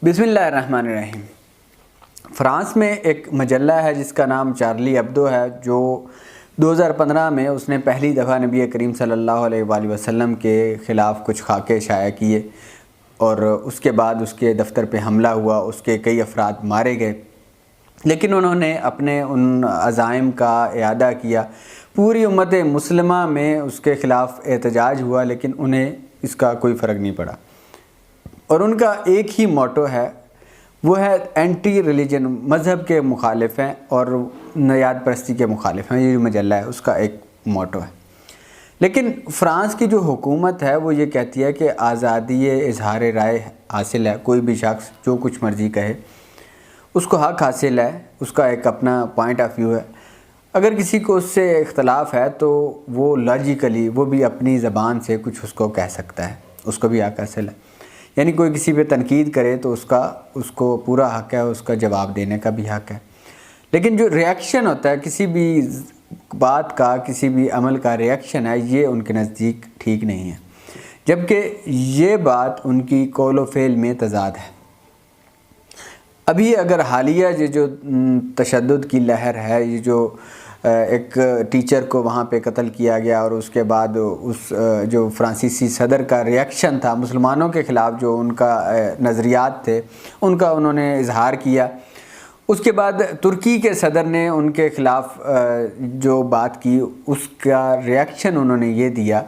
بسم اللہ الرحمن الرحیم۔ فرانس میں ایک مجلہ ہے جس کا نام چارلی ابدو ہے، جو 2015 میں اس نے پہلی دفعہ نبی کریم صلی اللہ علیہ وآلہ وسلم کے خلاف کچھ خاکے شائع کیے اور اس کے بعد اس کے دفتر پہ حملہ ہوا، اس کے کئی افراد مارے گئے، لیکن انہوں نے اپنے ان عزائم کا اعادہ کیا۔ پوری امت مسلمہ میں اس کے خلاف احتجاج ہوا، لیکن انہیں اس کا کوئی فرق نہیں پڑا، اور ان کا ایک ہی موٹو ہے، وہ ہے اینٹی ریلیجن، مذہب کے مخالف ہیں اور نژاد پرستی کے مخالف ہیں۔ یہ جو مجلہ ہے اس کا ایک موٹو ہے۔ لیکن فرانس کی جو حکومت ہے وہ یہ کہتی ہے کہ آزادی اظہار رائے حاصل ہے، کوئی بھی شخص جو کچھ مرضی کہے اس کو حق حاصل ہے، اس کا ایک اپنا پوائنٹ آف ویو ہے۔ اگر کسی کو اس سے اختلاف ہے تو وہ لاجیکلی وہ بھی اپنی زبان سے کچھ اس کو کہہ سکتا ہے، اس کو بھی حق حاصل ہے۔ یعنی کوئی کسی پہ تنقید کرے تو اس کو پورا حق ہے، اس کا جواب دینے کا بھی حق ہے۔ لیکن جو ریاکشن ہوتا ہے کسی بھی بات کا، کسی بھی عمل کا ریاکشن ہے، یہ ان کے نزدیک ٹھیک نہیں ہے، جبکہ یہ بات ان کی قول و فعل میں تضاد ہے۔ ابھی اگر حالیہ یہ جو تشدد کی لہر ہے، یہ جو ایک ٹیچر کو وہاں پہ قتل کیا گیا اور اس کے بعد اس جو فرانسیسی صدر کا ریاکشن تھا مسلمانوں کے خلاف، جو ان کا نظریات تھے ان کا انہوں نے اظہار کیا، اس کے بعد ترکی کے صدر نے ان کے خلاف جو بات کی اس کا ریاکشن انہوں نے یہ دیا۔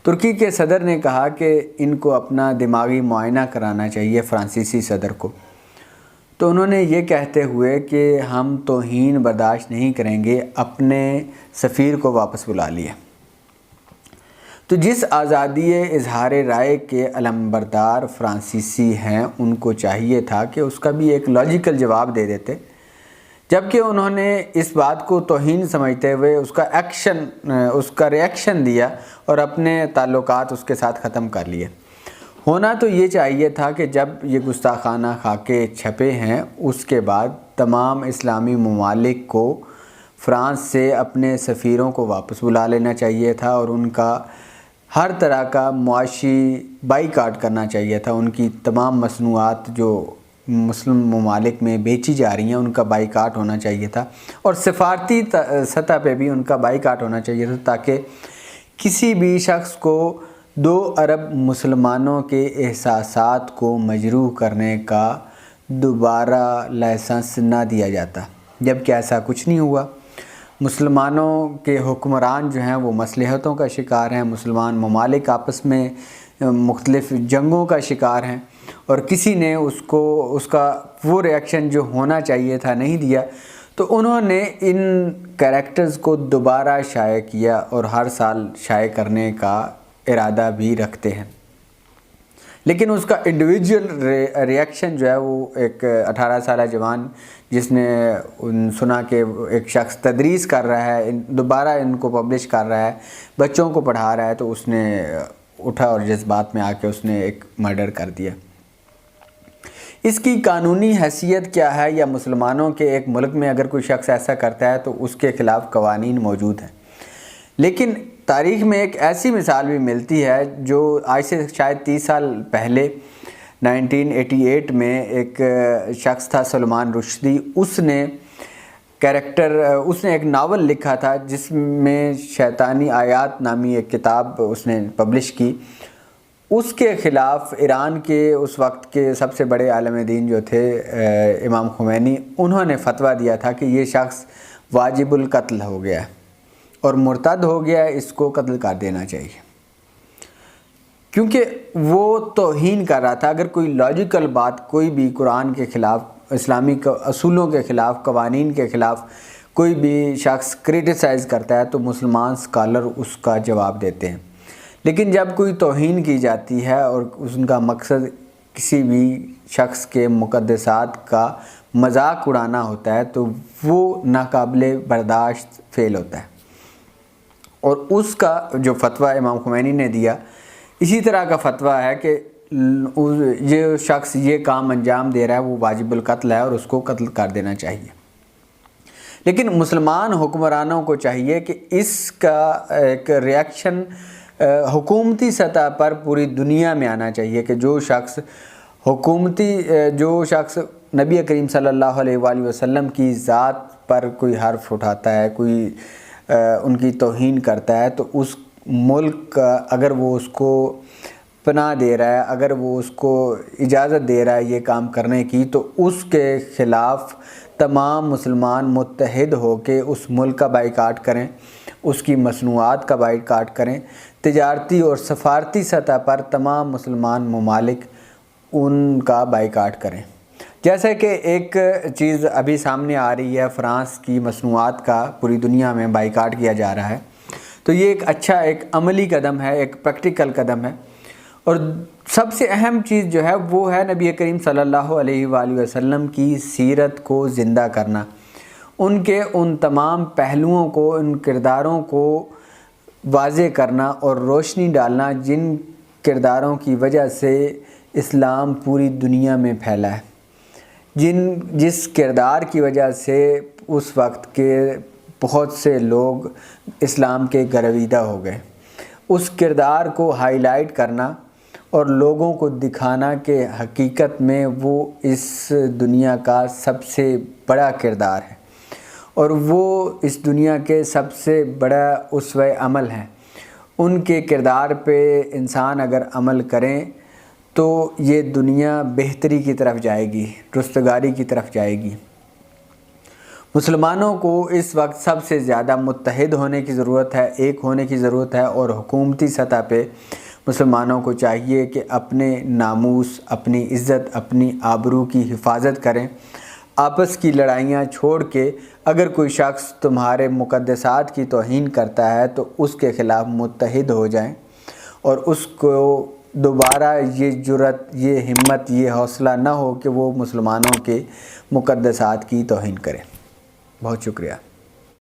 ترکی کے صدر نے کہا کہ ان کو اپنا دماغی معائنہ کرانا چاہیے فرانسیسی صدر کو، تو انہوں نے یہ کہتے ہوئے کہ ہم توہین برداشت نہیں کریں گے، اپنے سفیر کو واپس بلا لیا۔ تو جس آزادی اظہار رائے کے علمبردار فرانسیسی ہیں ان کو چاہیے تھا کہ اس کا بھی ایک لاجیکل جواب دے دیتے، جبکہ انہوں نے اس بات کو توہین سمجھتے ہوئے اس کا ریاکشن دیا اور اپنے تعلقات اس کے ساتھ ختم کر لیے۔ ہونا تو یہ چاہیے تھا کہ جب یہ گستاخانہ خاکے چھپے ہیں اس کے بعد تمام اسلامی ممالک کو فرانس سے اپنے سفیروں کو واپس بلا لینا چاہیے تھا اور ان کا ہر طرح کا معاشی بائیکاٹ کرنا چاہیے تھا۔ ان کی تمام مصنوعات جو مسلم ممالک میں بیچی جا رہی ہیں ان کا بائیکاٹ ہونا چاہیے تھا، اور سفارتی سطح پہ بھی ان کا بائیکاٹ ہونا چاہیے تھا، تاکہ کسی بھی شخص کو 2 ارب مسلمانوں کے احساسات کو مجروح کرنے کا دوبارہ لائسنس نہ دیا جاتا، جبکہ ایسا کچھ نہیں ہوا۔ مسلمانوں کے حکمران جو ہیں وہ مصلحتوں کا شکار ہیں، مسلمان ممالک آپس میں مختلف جنگوں کا شکار ہیں، اور کسی نے اس کا وہ ریاکشن جو ہونا چاہیے تھا نہیں دیا، تو انہوں نے ان کریکٹرز کو دوبارہ شائع کیا اور ہر سال شائع کرنے کا ارادہ بھی رکھتے ہیں۔ لیکن اس کا انڈیویجول ریاکشن جو ہے وہ ایک 18 سالہ جوان جس نے سنا کہ ایک شخص تدریس کر رہا ہے، دوبارہ ان کو پبلش کر رہا ہے، بچوں کو پڑھا رہا ہے، تو اس نے اٹھا اور جذبات میں آ کے اس نے ایک مرڈر کر دیا۔ اس کی قانونی حیثیت کیا ہے؟ یا مسلمانوں کے ایک ملک میں اگر کوئی شخص ایسا کرتا ہے تو اس کے خلاف قوانین موجود ہیں، لیکن تاریخ میں ایک ایسی مثال بھی ملتی ہے جو آج سے شاید 30 سال پہلے 1988 میں ایک شخص تھا سلمان رشدی، اس نے ایک ناول لکھا تھا جس میں شیطانی آیات نامی ایک کتاب اس نے پبلش کی۔ اس کے خلاف ایران کے اس وقت کے سب سے بڑے عالم دین جو تھے امام خمینی، انہوں نے فتویٰ دیا تھا کہ یہ شخص واجب القتل ہو گیا ہے اور مرتد ہو گیا ہے، اس کو قتل کر دینا چاہیے، کیونکہ وہ توہین کر رہا تھا۔ اگر کوئی لاجیکل بات کوئی بھی قرآن کے خلاف، اسلامی اصولوں کے خلاف، قوانین کے خلاف کوئی بھی شخص کرٹیسائز کرتا ہے تو مسلمان اسکالر اس کا جواب دیتے ہیں، لیکن جب کوئی توہین کی جاتی ہے اور ان کا مقصد کسی بھی شخص کے مقدسات کا مذاق اڑانا ہوتا ہے تو وہ ناقابل برداشت فعل ہوتا ہے، اور اس کا جو فتویٰ امام خمینی نے دیا، اسی طرح کا فتویٰ ہے کہ یہ شخص یہ کام انجام دے رہا ہے وہ واجب القتل ہے اور اس کو قتل کر دینا چاہیے۔ لیکن مسلمان حکمرانوں کو چاہیے کہ اس کا ایک ریاکشن حکومتی سطح پر پوری دنیا میں آنا چاہیے کہ جو شخص حکومتی جو شخص نبی کریم صلی اللہ علیہ وآلہ وسلم کی ذات پر کوئی حرف اٹھاتا ہے، کوئی ان کی توہین کرتا ہے، تو اس ملک کا اگر وہ اس کو پناہ دے رہا ہے، اگر وہ اس کو اجازت دے رہا ہے یہ کام کرنے کی، تو اس کے خلاف تمام مسلمان متحد ہو کے اس ملک کا بائیکاٹ کریں، اس کی مصنوعات کا بائیکاٹ کریں۔ تجارتی اور سفارتی سطح پر تمام مسلمان ممالک ان کا بائیکاٹ کریں۔ جیسے کہ ایک چیز ابھی سامنے آ رہی ہے، فرانس کی مصنوعات کا پوری دنیا میں بائیکاٹ کیا جا رہا ہے، تو یہ ایک اچھا ایک عملی قدم ہے، ایک پریکٹیکل قدم ہے۔ اور سب سے اہم چیز جو ہے وہ ہے نبی کریم صلی اللہ علیہ وآلہ وسلم کی سیرت کو زندہ کرنا، ان کے ان تمام پہلوؤں کو، ان کرداروں کو واضح کرنا اور روشنی ڈالنا جن کرداروں کی وجہ سے اسلام پوری دنیا میں پھیلا ہے، جس کردار کی وجہ سے اس وقت کے بہت سے لوگ اسلام کے گرویدہ ہو گئے، اس کردار کو ہائی لائٹ کرنا اور لوگوں کو دکھانا کہ حقیقت میں وہ اس دنیا کا سب سے بڑا کردار ہے اور وہ اس دنیا کے سب سے بڑا اسوہ عمل ہیں۔ ان کے کردار پہ انسان اگر عمل کریں تو یہ دنیا بہتری کی طرف جائے گی، رستگاری کی طرف جائے گی۔ مسلمانوں کو اس وقت سب سے زیادہ متحد ہونے کی ضرورت ہے، ایک ہونے کی ضرورت ہے، اور حکومتی سطح پہ مسلمانوں کو چاہیے کہ اپنے ناموس، اپنی عزت، اپنی آبرو کی حفاظت کریں۔ آپس کی لڑائیاں چھوڑ کے اگر کوئی شخص تمہارے مقدسات کی توہین کرتا ہے تو اس کے خلاف متحد ہو جائیں اور اس کو دوبارہ یہ جرأت، یہ ہمت، یہ حوصلہ نہ ہو کہ وہ مسلمانوں کے مقدسات کی توہین کرے۔ بہت شکریہ۔